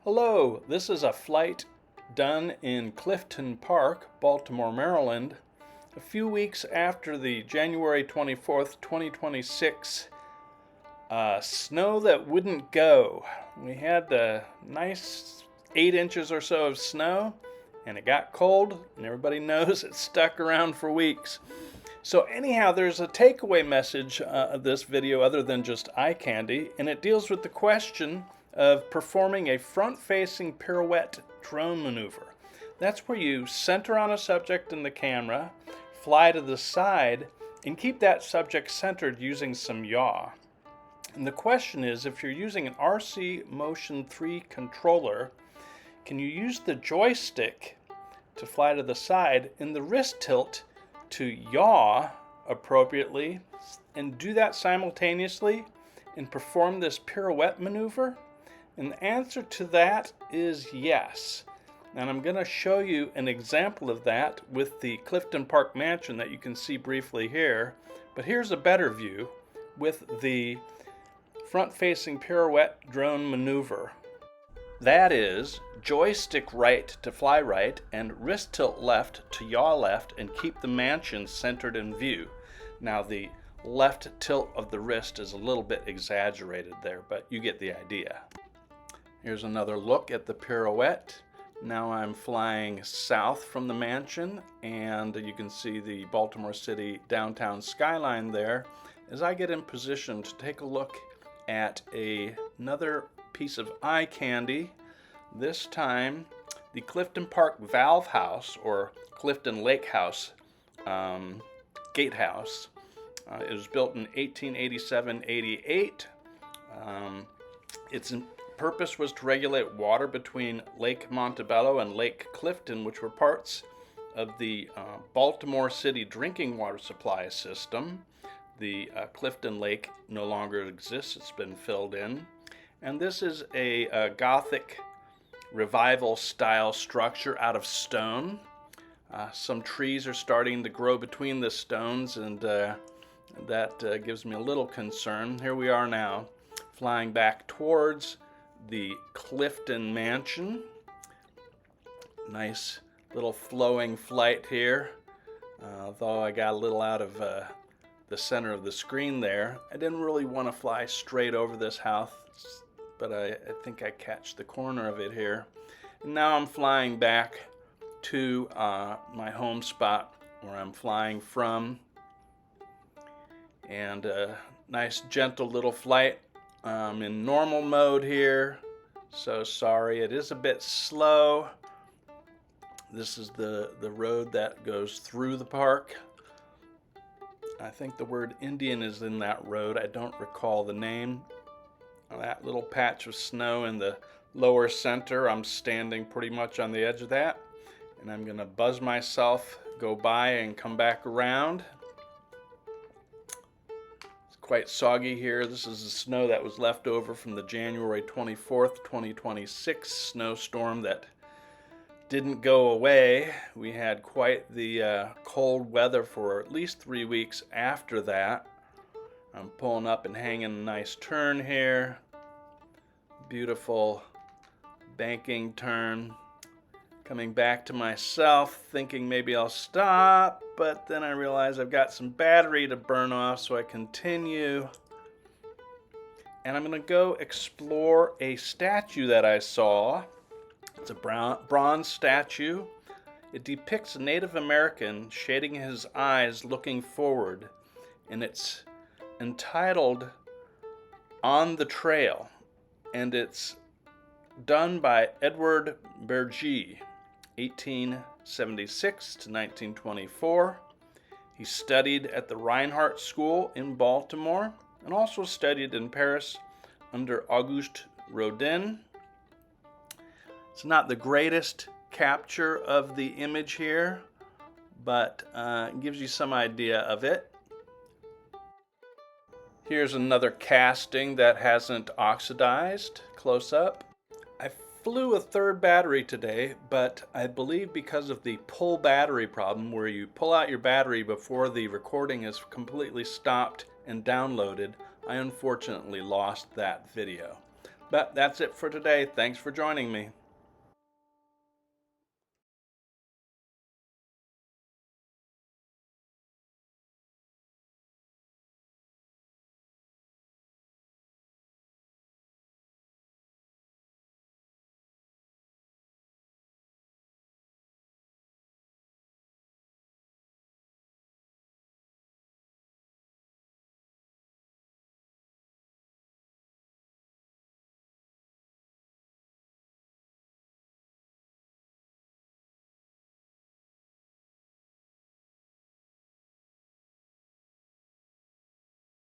Hello, this is a flight done in Clifton Park, Baltimore, Maryland, a few weeks after the January 24th, 2026 snow that wouldn't go. We had a nice 8 inches or so of snow, and it got cold, and everybody knows it stuck around for weeks. So anyhow, there's a takeaway message of this video other than just eye candy, and it deals with the question of performing a front-facing pirouette drone maneuver. That's where you center on a subject in the camera, fly to the side, and keep that subject centered using some yaw. And the question is, if you're using an RC Motion 3 controller, can you use the joystick to fly to the side and the wrist tilt to yaw appropriately and do that simultaneously and perform this pirouette maneuver? And the answer to that is yes. And I'm going to show you an example of that with the Clifton Park Mansion that you can see briefly here. But here's a better view with the front-facing pirouette drone maneuver. That is joystick right to fly right and wrist tilt left to yaw left and keep the mansion centered in view. Now the left tilt of the wrist is a little bit exaggerated there, but you get the idea. Here's another look at the pirouette. Now I'm flying south from the mansion, and you can see the Baltimore City downtown skyline there as I get in position to take a look at another piece of eye candy. This time the Clifton Park Valve House, or Clifton Lake House Gate House. It was built in 1887-88. Its purpose was to regulate water between Lake Montebello and Lake Clifton, which were parts of the Baltimore City drinking water supply system. The Clifton Lake no longer exists, it's been filled in. And this is a Gothic revival style structure out of stone. Some trees are starting to grow between the stones, and that gives me a little concern. Here we are now, flying back towards the Clifton Mansion. Nice little flowing flight here. Although I got a little out of the center of the screen there. I didn't really want to fly straight over this house, but I think I catch the corner of it here. And now I'm flying back to my home spot where I'm flying from. And a nice gentle little flight. I'm in normal mode here, so sorry, it is a bit slow. This is the road that goes through the park. I think the word Indian is in that road. I don't recall the name. That little patch of snow in the lower center, I'm standing pretty much on the edge of that. And I'm going to buzz myself, go by and come back around. It's quite soggy here. This is the snow that was left over from the January 24th, 2026 snowstorm that didn't go away. We had quite the cold weather for at least 3 weeks after that. I'm pulling up and hanging a nice turn here. Beautiful banking turn. Coming back to myself, thinking maybe I'll stop, but then I realize I've got some battery to burn off, so I continue. And I'm going to go explore a statue that I saw. It's a bronze statue. It depicts a Native American shading his eyes looking forward, and it's entitled On the Trail, and it's done by Edward Berge, 1876 to 1924. He studied at the Reinhardt School in Baltimore and also studied in Paris under Auguste Rodin. It's not the greatest capture of the image here, but it gives you some idea of it. Here's another casting that hasn't oxidized, close up. I flew a third battery today, but I believe because of the pull battery problem, where you pull out your battery before the recording is completely stopped and downloaded, I unfortunately lost that video. But that's it for today. Thanks for joining me.